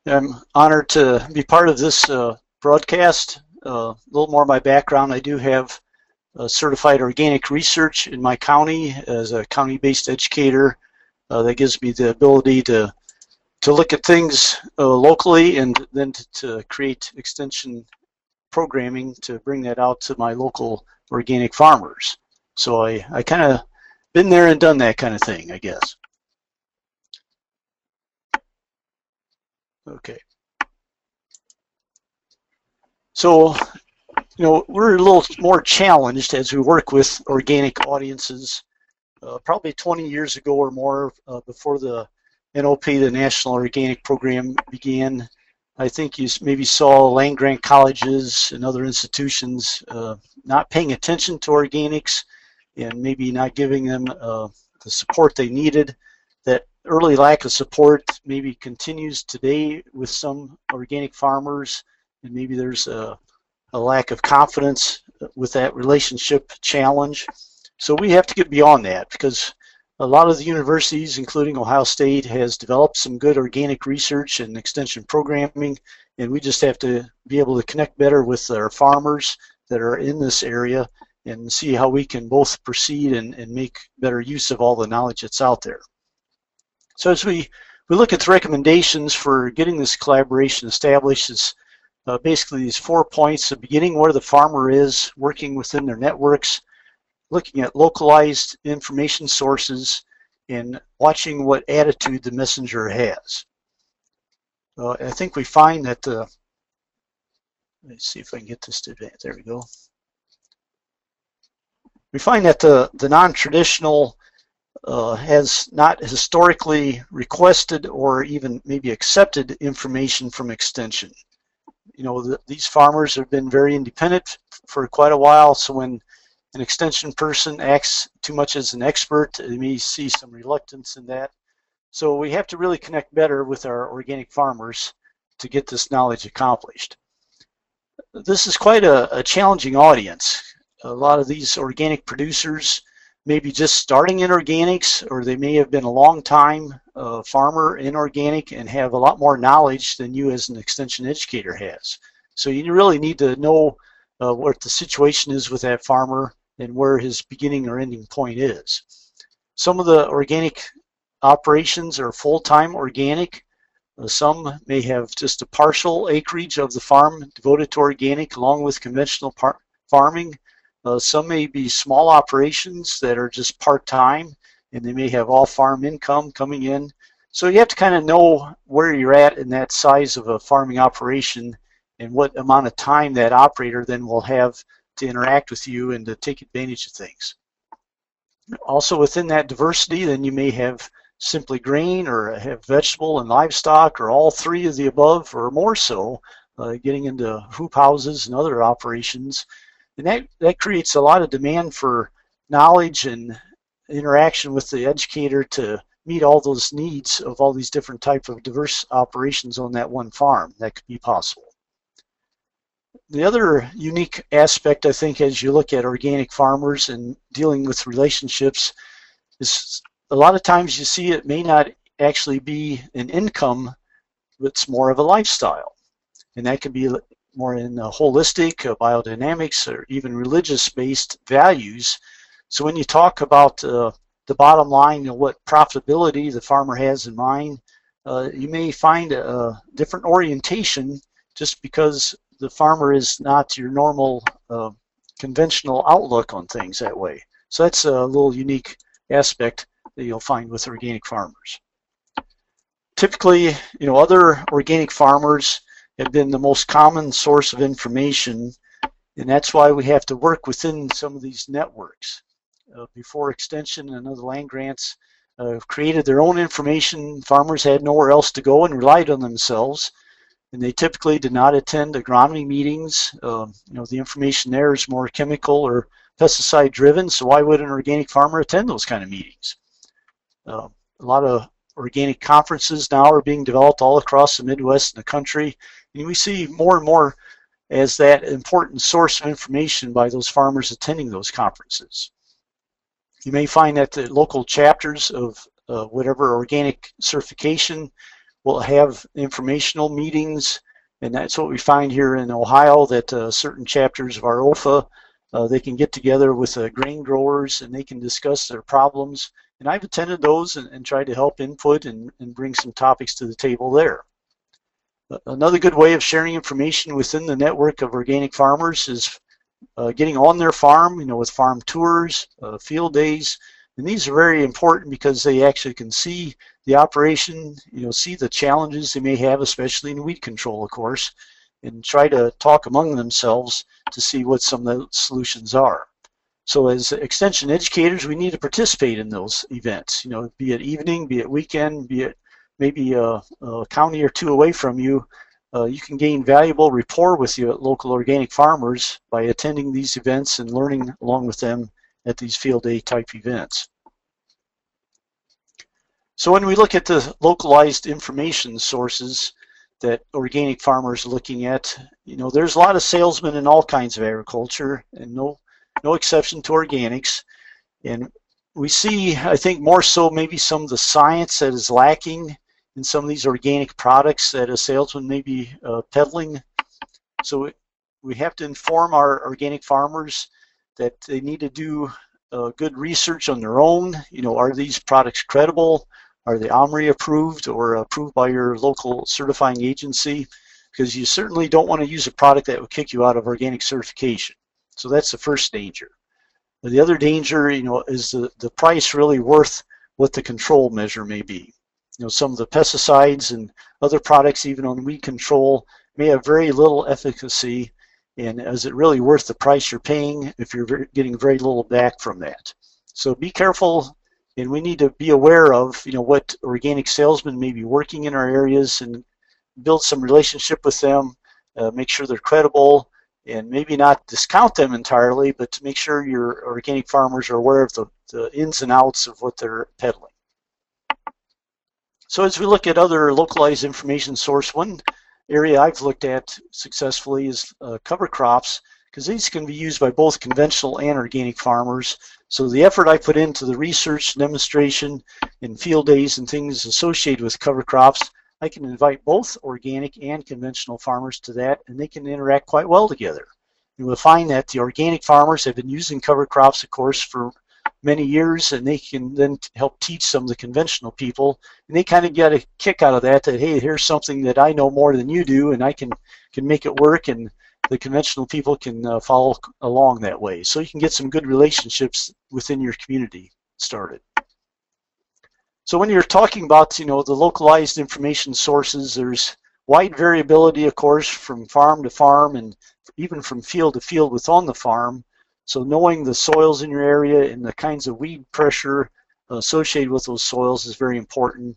I'm honored to be part of this broadcast. A little more of my background. I do have certified organic research in my county as a county-based educator. That gives me the ability to look at things locally and then to create extension programming to bring that out to my local organic farmers. So I kind of been there and done that kind of thing, I guess. Okay. So, we're a little more challenged as we work with organic audiences. Probably 20 years ago or more, before the NOP, the National Organic Program, began, I think you maybe saw land-grant colleges and other institutions not paying attention to organics and maybe not giving them the support they needed. That early lack of support maybe continues today with some organic farmers, and maybe there's a lack of confidence with that relationship challenge. So we have to get beyond that, because a lot of the universities, including Ohio State, has developed some good organic research and extension programming, and we just have to be able to connect better with our farmers that are in this area and see how we can both proceed and make better use of all the knowledge that's out there. So as we look at the recommendations for getting this collaboration established, it's basically these 4 points: the beginning where the farmer is, working within their networks, looking at localized information sources, and watching what attitude the messenger has. I think we find that let's see if I can get this to advance. There we go. We find that the non-traditional has not historically requested or even maybe accepted information from extension. These farmers have been very independent for quite a while, so when an extension person acts too much as an expert, they may see some reluctance in that. So we have to really connect better with our organic farmers to get this knowledge accomplished. This is quite a challenging audience. A lot of these organic producers may be just starting in organics, or they may have been a long time farmer in organic and have a lot more knowledge than you as an extension educator has. So you really need to know what the situation is with that farmer and where his beginning or ending point is. Some of the organic operations are full-time organic. Some may have just a partial acreage of the farm devoted to organic along with conventional farming. Some may be small operations that are just part-time, and they may have all farm income coming in. So you have to kind of know where you're at in that size of a farming operation and what amount of time that operator then will have to interact with you and to take advantage of things. Also within that diversity, then you may have simply grain, or have vegetable and livestock, or all three of the above or more so, getting into hoop houses and other operations. And that creates a lot of demand for knowledge and interaction with the educator to meet all those needs of all these different types of diverse operations on that one farm. That could be possible. The other unique aspect, I think, as you look at organic farmers and dealing with relationships, is a lot of times you see it may not actually be an income, but it's more of a lifestyle. And that can be more in holistic, biodynamics, or even religious-based values. So when you talk about the bottom line, what profitability the farmer has in mind, you may find a different orientation just because the farmer is not your normal conventional outlook on things that way. So that's a little unique aspect that you'll find with organic farmers. Typically, other organic farmers have been the most common source of information, and that's why we have to work within some of these networks. Before extension and other land grants created their own information, farmers had nowhere else to go and relied on themselves, and they typically did not attend agronomy meetings. The information there is more chemical or pesticide driven, so why would an organic farmer attend those kind of meetings? A lot of organic conferences now are being developed all across the Midwest and the country, and we see more and more as that important source of information by those farmers attending those conferences. You may find that the local chapters of whatever organic certification will have informational meetings, and that's what we find here in Ohio, that certain chapters of our OFA, they can get together with grain growers and they can discuss their problems. And I've attended those and tried to help input and bring some topics to the table there. Another good way of sharing information within the network of organic farmers is getting on their farm, with farm tours, field days. And these are very important because they actually can see the operation, see the challenges they may have, especially in weed control, of course, and try to talk among themselves to see what some of the solutions are. So as extension educators, we need to participate in those events, be it evening, be it weekend, be it maybe a county or two away from you. You can gain valuable rapport with your local organic farmers by attending these events and learning along with them at these field day type events. So when we look at the localized information sources that organic farmers are looking at, there's a lot of salesmen in all kinds of agriculture, and no exception to organics. And we see, I think, more so maybe some of the science that is lacking in some of these organic products that a salesman may be peddling. So we have to inform our organic farmers that they need to do good research on their own. Are these products credible? Are they OMRI approved or approved by your local certifying agency? Because you certainly don't want to use a product that will kick you out of organic certification. So that's the first danger. The other danger, is the price really worth what the control measure may be? Some of the pesticides and other products, even on weed control, may have very little efficacy, and is it really worth the price you're paying if you're getting very little back from that? So be careful, and we need to be aware of what organic salesmen may be working in our areas and build some relationship with them, make sure they're credible, and maybe not discount them entirely, but to make sure your organic farmers are aware of the ins and outs of what they're peddling. So as we look at other localized information source, one area I've looked at successfully is cover crops, because these can be used by both conventional and organic farmers. So the effort I put into the research, demonstration, and field days and things associated with cover crops, I can invite both organic and conventional farmers to that, and they can interact quite well together. And we'll find that the organic farmers have been using cover crops, of course, for many years, and they can then help teach some of the conventional people, and they kind of get a kick out of that, hey, here's something that I know more than you do, and I can make it work, and the conventional people can follow along that way. So you can get some good relationships within your community started. So when you're talking about the localized information sources, there's wide variability, of course, from farm to farm and even from field to field within the farm. So knowing the soils in your area and the kinds of weed pressure associated with those soils is very important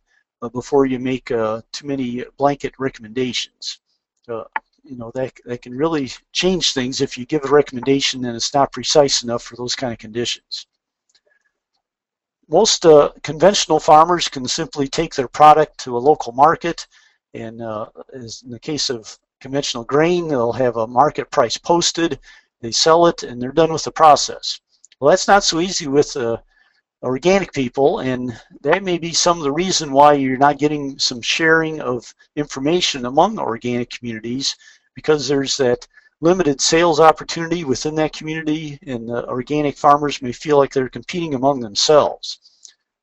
before you make too many blanket recommendations. That can really change things if you give a recommendation and it's not precise enough for those kind of conditions. Most conventional farmers can simply take their product to a local market, and as in the case of conventional grain, they'll have a market price posted, they sell it, and they're done with the process. Well, that's not so easy with organic people, and that may be some of the reason why you're not getting some sharing of information among organic communities, because there's that limited sales opportunity within that community, and the organic farmers may feel like they're competing among themselves.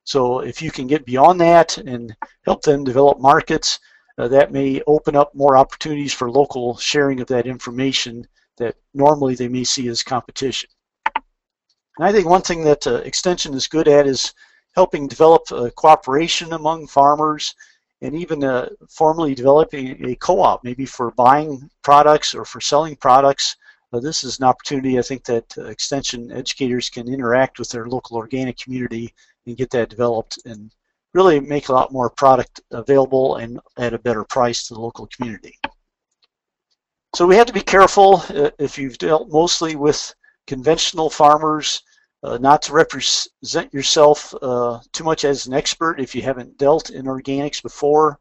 So if you can get beyond that and help them develop markets, that may open up more opportunities for local sharing of that information that normally they may see as competition. And I think one thing that Extension is good at is helping develop cooperation among farmers, and even formally developing a co-op, maybe for buying products or for selling products. This is an opportunity, I think, that Extension educators can interact with their local organic community and get that developed and really make a lot more product available and at a better price to the local community. So we have to be careful if you've dealt mostly with conventional farmers, not to represent yourself too much as an expert if you haven't dealt in organics before.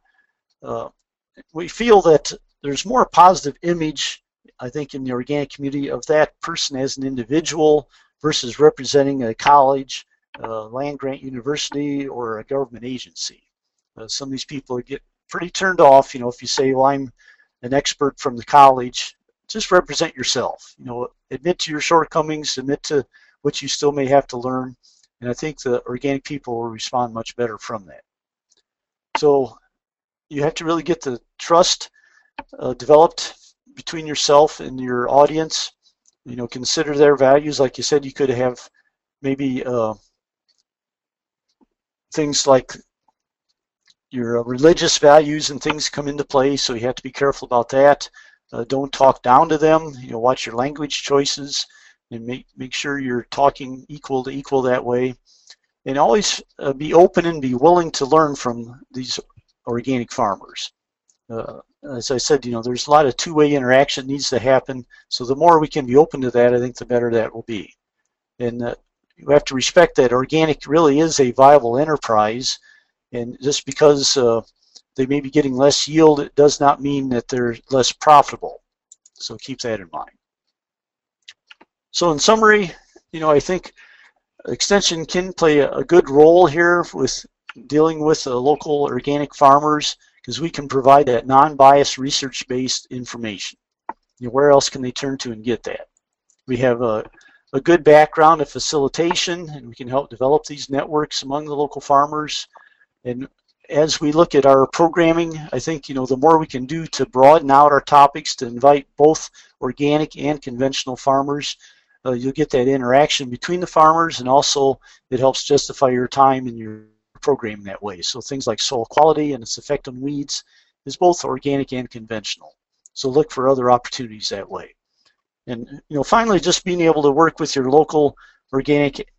We feel that there's more positive image, I think, in the organic community of that person as an individual versus representing a college, land grant university, or a government agency. Some of these people get pretty turned off, if you say, well, I'm an expert from the college. Just represent yourself. Admit to your shortcomings, admit to what you still may have to learn, and I think the organic people will respond much better from that. So you have to really get the trust developed between yourself and your audience. Consider their values. Like you said, you could have maybe things like your religious values and things come into play, so you have to be careful about that. Don't talk down to them. Watch your language choices and make sure you're talking equal to equal that way. And always be open and be willing to learn from these organic farmers. As I said, there's a lot of two-way interaction needs to happen. So the more we can be open to that, I think the better that will be. And you have to respect that organic really is a viable enterprise. And just because they may be getting less yield, it does not mean that they're less profitable. So keep that in mind. So in summary, I think Extension can play a good role here with dealing with the local organic farmers, because we can provide that non-biased research-based information. Where else can they turn to and get that? We have a good background of facilitation, and we can help develop these networks among the local farmers. And as we look at our programming, I think the more we can do to broaden out our topics to invite both organic and conventional farmers, you'll get that interaction between the farmers, and also it helps justify your time and your program that way. So things like soil quality and its effect on weeds is both organic and conventional. So look for other opportunities that way. And finally, just being able to work with your local organic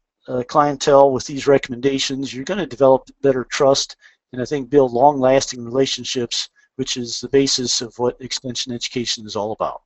clientele with these recommendations, you're going to develop better trust, and I think build long-lasting relationships, which is the basis of what extension education is all about.